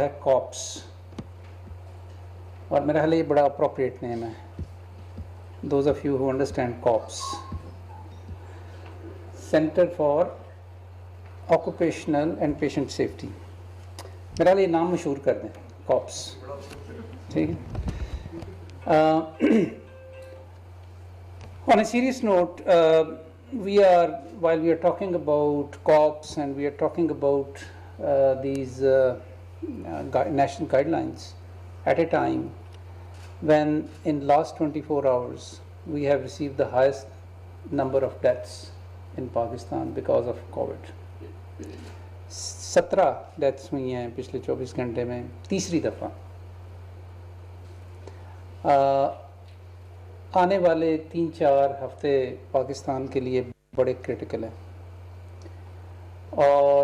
है कॉप्स, और मेरा ख्याल ये बड़ा अप्रोप्रिएट नेम है. Those of you who understand COPS, Center for Occupational and Patient Safety. मेरा ये नाम मशहूर कर दें, COPS. ठीक है. On a serious note, while we are talking about COPS and we are talking about these national guidelines at a time when in last 24 hours we have received the highest number of deaths in Pakistan because of COVID. 17 deaths हुई हैं पिछले 24 घंटे में, तीसरी दफ़ा. आने वाले 3-4 हफ्ते पाकिस्तान के लिए बड़े क्रिटिकल हैं, और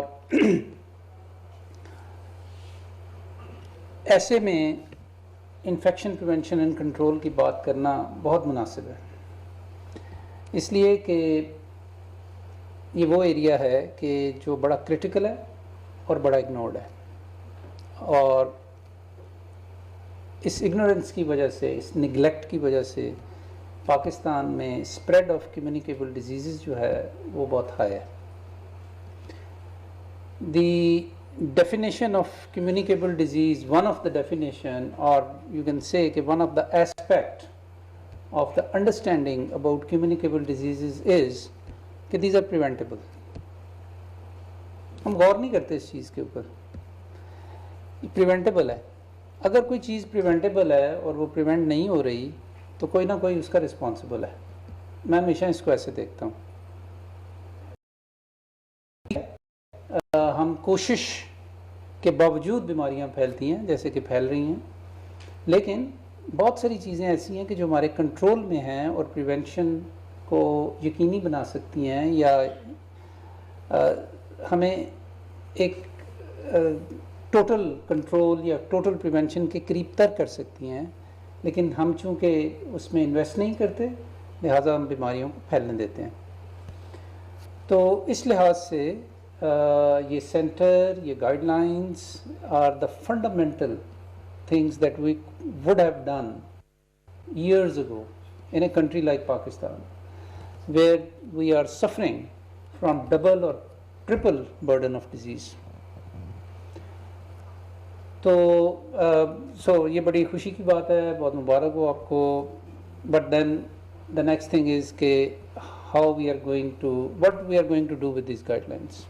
ऐसे में इन्फेक्शन प्रिवेंशन एंड कंट्रोल की बात करना बहुत मुनासिब है, इसलिए कि ये वो एरिया है कि जो बड़ा क्रिटिकल है और बड़ा इग्नोर्ड है. और इस इग्नोरेंस की वजह से, इस निगलेक्ट की वजह से पाकिस्तान में स्प्रेड ऑफ कम्युनिकेबल डिजीज़ जो है वो बहुत हाई है. दी definition of communicable disease, one of the definition, or you can say कि one of the aspect of the understanding about communicable diseases is कि these are preventable. हम गौर नहीं करते इस चीज़ के ऊपर. प्रिवेंटेबल है. अगर कोई चीज़ प्रिवेंटेबल है और वो प्रिवेंट नहीं हो रही तो कोई ना कोई उसका रिस्पॉन्सिबल है. मैं हमेशा इसको ऐसे देखता हूँ. हम कोशिश के बावजूद बीमारियां फैलती हैं जैसे कि फैल रही हैं, लेकिन बहुत सारी चीज़ें ऐसी हैं कि जो हमारे कंट्रोल में हैं और प्रिवेंशन को यकीनी बना सकती हैं या हमें एक टोटल कंट्रोल या टोटल प्रिवेंशन के करीब तर कर सकती हैं. लेकिन हम चूँकि उसमें इन्वेस्ट नहीं करते, लिहाजा हम बीमारियों को फैलने देते हैं. तो इस लिहाज से ये सेंटर, ये guidelines are the fundamental things that we would have done years ago in a country like Pakistan, where we are suffering from double or triple burden of disease. तो so ये बड़ी खुशी की बात है, बहुत मुबारक हो आपको. But then the next thing is कि what we are going to do with these guidelines.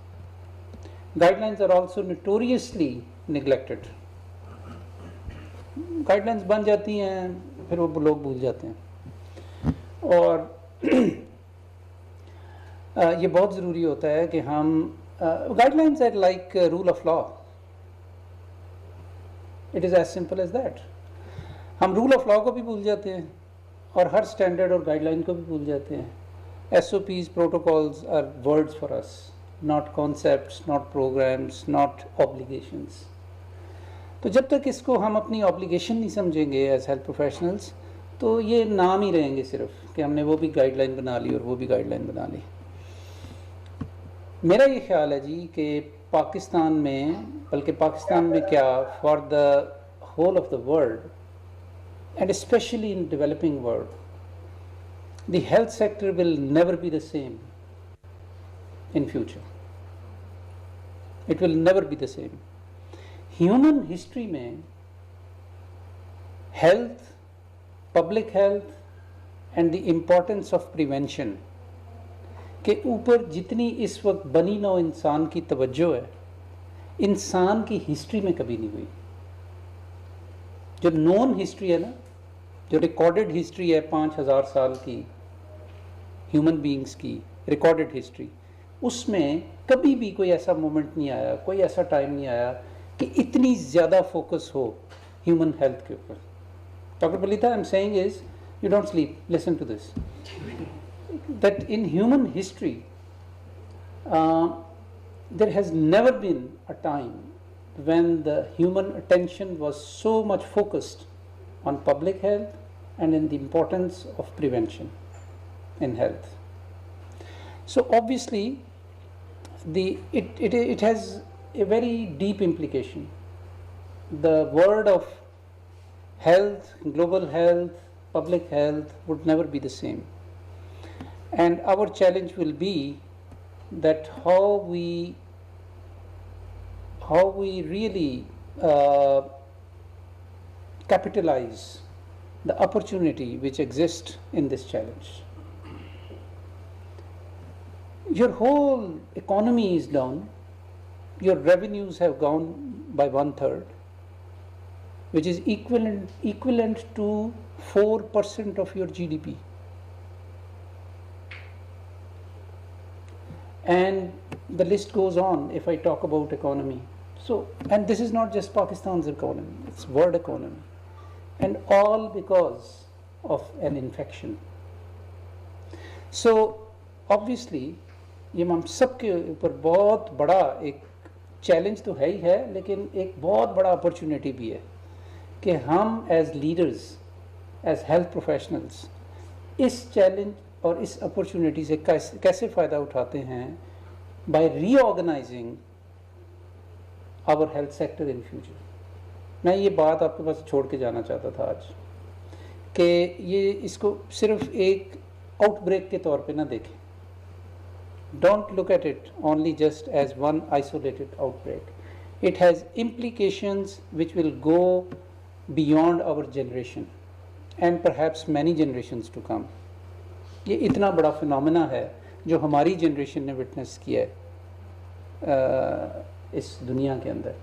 Guidelines are also notoriously neglected. Guidelines बन जाती हैं, फिर वो लोग भूल जाते हैं. और ये बहुत ज़रूरी होता है कि हम guidelines are like rule of law. It is as simple as that. हम rule of law को भी भूल जाते हैं और हर स्टैंडर्ड और गाइडलाइन को भी भूल जाते हैं. SOPs, protocols are words for us, not concepts, not programs, not obligations. तो जब तक इसको हम अपनी ऑब्लिगेशन नहीं समझेंगे एज हेल्थ प्रोफेशनल्स, तो ये नाम ही रहेंगे सिर्फ कि हमने वो भी गाइडलाइन बना ली और वो भी गाइडलाइन बना ली. मेरा ये ख्याल है जी कि पाकिस्तान में, बल्कि पाकिस्तान में क्या, for the whole of the world and specially in developing world, the health sector will never be the same in future. It will never be the same. Human history में health, public health and the importance of prevention के ऊपर जितनी इस वक्त बनी नौ इंसान की तवज्जो है, इंसान की हिस्ट्री में कभी नहीं हुई. जो नॉन हिस्ट्री है ना, जो रिकॉर्डेड हिस्ट्री है 5000 साल की ह्यूमन बीइंग्स की रिकॉर्डेड हिस्ट्री, उसमें कभी भी कोई ऐसा मोमेंट नहीं आया, कोई ऐसा टाइम नहीं आया कि इतनी ज़्यादा फोकस हो ह्यूमन हेल्थ के ऊपर. डॉक्टर पलीता, I am saying is, you don't sleep, listen to this, that in human history there has never been a time when the human attention was so much focused on public health and in the importance of prevention in health. So obviously it has a very deep implication. the word of health, global health, public health would never be the same. And our challenge will be that how we really capitalize the opportunity which exists in this challenge. Your whole economy is down, your revenues have gone by 1/3, which is equivalent to 4% of your GDP. And the list goes on if I talk about economy. So, and this is not just Pakistan's economy, it's world economy. And all because of an infection. So, obviously, ये हम सब के ऊपर बहुत बड़ा एक challenge तो है ही है, लेकिन एक बहुत बड़ा अपॉर्चुनिटी भी है कि हम as leaders, as health professionals इस चैलेंज और इस अपॉर्चुनिटी से कैसे फ़ायदा उठाते हैं by reorganising our health sector in future. मैं ये बात आपके पास छोड़ के जाना चाहता था आज कि ये इसको सिर्फ एक आउटब्रेक के तौर पे ना देखें. Don't look at it only just as one isolated outbreak. It has implications which will go beyond our generation and perhaps many generations to come. ये इतना बड़ा फिनोमेना है जो हमारी जनरेशन ने विटनेस किया है इस दुनिया के अंदर.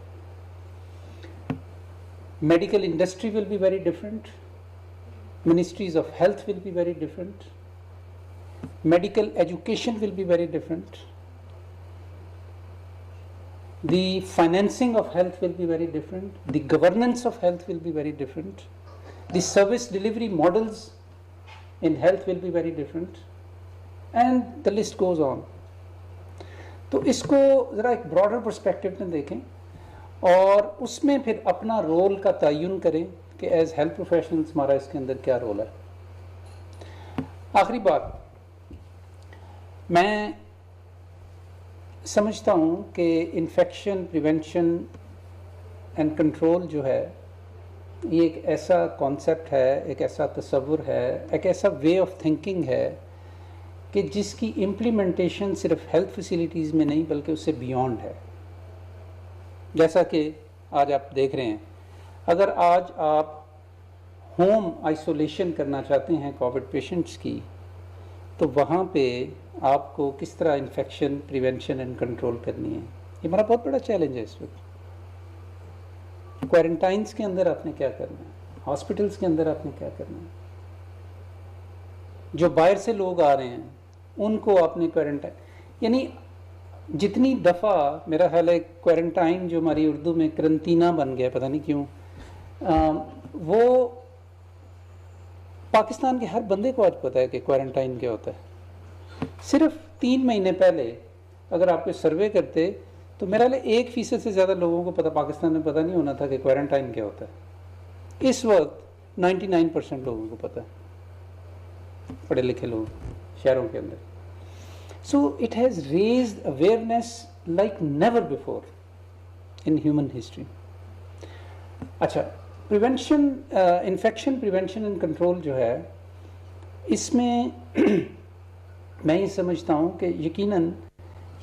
Medical industry will be very different. Ministries of health will be very different. Medical education will be very different. The financing of health will be very different. The governance of health will be very different. The service delivery models in health will be very different. And the list goes on. तो इसको ज़रा एक broader perspective में देखें और उसमें फिर अपना रोल का तयन करें कि एज हेल्थ प्रोफेशनल्स हमारा इसके अंदर क्या रोल है. आखिरी बात, मैं समझता हूँ कि इन्फेक्शन प्रिवेंशन एंड कंट्रोल जो है ये एक ऐसा कॉन्सेप्ट है, एक ऐसा तसव्वुर है, एक ऐसा वे ऑफ थिंकिंग है कि जिसकी इम्प्लीमेंटेशन सिर्फ हेल्थ फैसिलिटीज़ में नहीं बल्कि उससे बियॉन्ड है. जैसा कि आज आप देख रहे हैं, अगर आज आप होम आइसोलेशन करना चाहते हैं कोविड पेशेंट्स की, तो वहाँ पे आपको किस तरह इन्फेक्शन प्रिवेंशन एंड कंट्रोल करनी है, ये हमारा बहुत बड़ा चैलेंज है इस वक्त. क्वारंटाइंस के अंदर आपने क्या करना है, हॉस्पिटल्स के अंदर आपने क्या करना है, जो बाहर से लोग आ रहे हैं उनको आपने क्वारंटाइन, यानी जितनी दफ़ा मेरा ख्याल है क्वारंटाइन जो हमारी उर्दू में करंतना बन गया, पता नहीं क्यों, वो पाकिस्तान के हर बंदे को आज पता है कि क्वारंटाइन क्या होता है. सिर्फ 3 महीने पहले अगर आपको सर्वे करते तो मेरा ख्याल 1% से ज़्यादा लोगों को पता पाकिस्तान में पता नहीं होना था कि क्वारंटाइन क्या होता है. इस वक्त 99% लोगों को पता है, पढ़े लिखे लोग शहरों के अंदर. So it has raised awareness like never before in human history. अच्छा, prevention, infection prevention and control जो है, इसमें मैं ये समझता हूँ कि यकीनन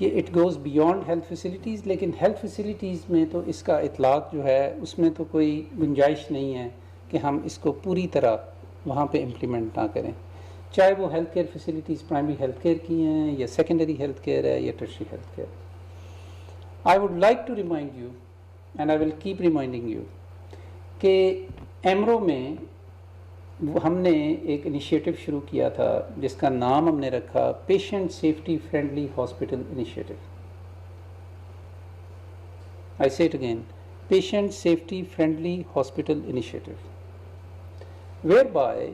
ये it goes beyond health facilities, लेकिन हेल्थ फैसिलिटीज़ में तो इसका इतलाक़ जो है उसमें तो कोई गुंजाइश नहीं है कि हम इसको पूरी तरह वहाँ पे इम्प्लीमेंट ना करें, चाहे वो health care facilities primary health care की हैं या सेकेंडरी हेल्थ केयर है या tertiary health care. I would like to remind you and I will keep reminding you कि एमरो में हमने एक इनिशिएटिव शुरू किया था जिसका नाम हमने रखा patient safety friendly hospital initiative. I say it again, patient safety friendly hospital initiative, whereby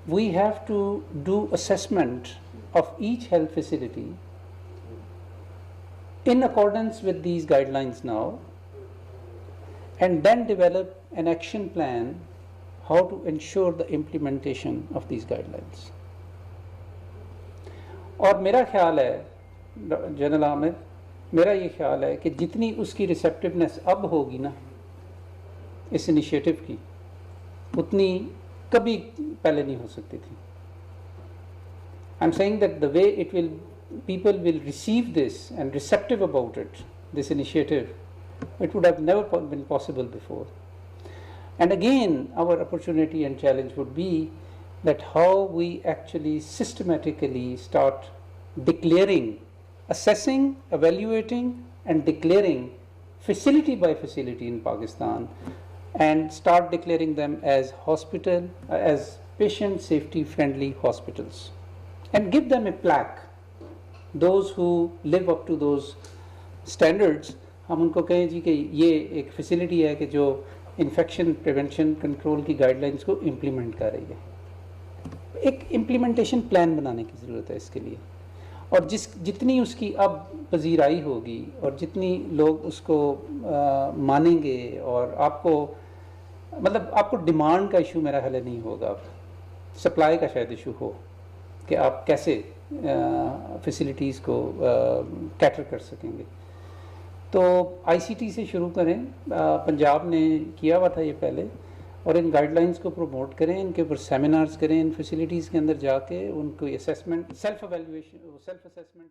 we have to do assessment of each health facility in accordance with these guidelines now, and then develop an action plan how to ensure the implementation of these guidelines. और मेरा ख्याल है general Aamir, मेरा ये ख्याल है कि जितनी उसकी रिसेप्टिवनेस अब होगी ना, इस इनिशिएटिव की उतनी कभी पहले नहीं हो सकती थी। आई am saying that the way it will people will receive this and receptive about it, this initiative, it would have never been possible before. And again, our opportunity and challenge would be that how we actually systematically start declaring, assessing, evaluating and declaring facility by facility in Pakistan, and start declaring them as as patient safety friendly hospitals, and give them a plaque. Those who live up to those standards, हम उनको कहें जी कि ये एक facility है कि जो infection prevention control की गाइडलाइंस को इम्प्लीमेंट कर रही है। एक इम्प्लीमेंटेशन प्लान बनाने की ज़रूरत है इसके लिए, और जितनी उसकी अब पजीराई होगी और जितनी लोग उसको मानेंगे, और आपको मतलब आपको डिमांड का इशू मेरा ख्याल नहीं होगा, अब सप्लाई का शायद इशू हो कि आप कैसे फैसिलिटीज़ को कैटर कर सकेंगे। तो आईसीटी से शुरू करें, पंजाब ने किया हुआ था ये पहले, और इन गाइडलाइंस को प्रमोट करें, इनके ऊपर सेमिनार्स करें, इन फैसिलिटीज़ के अंदर जाके उनको assessment, self evaluation, self assessment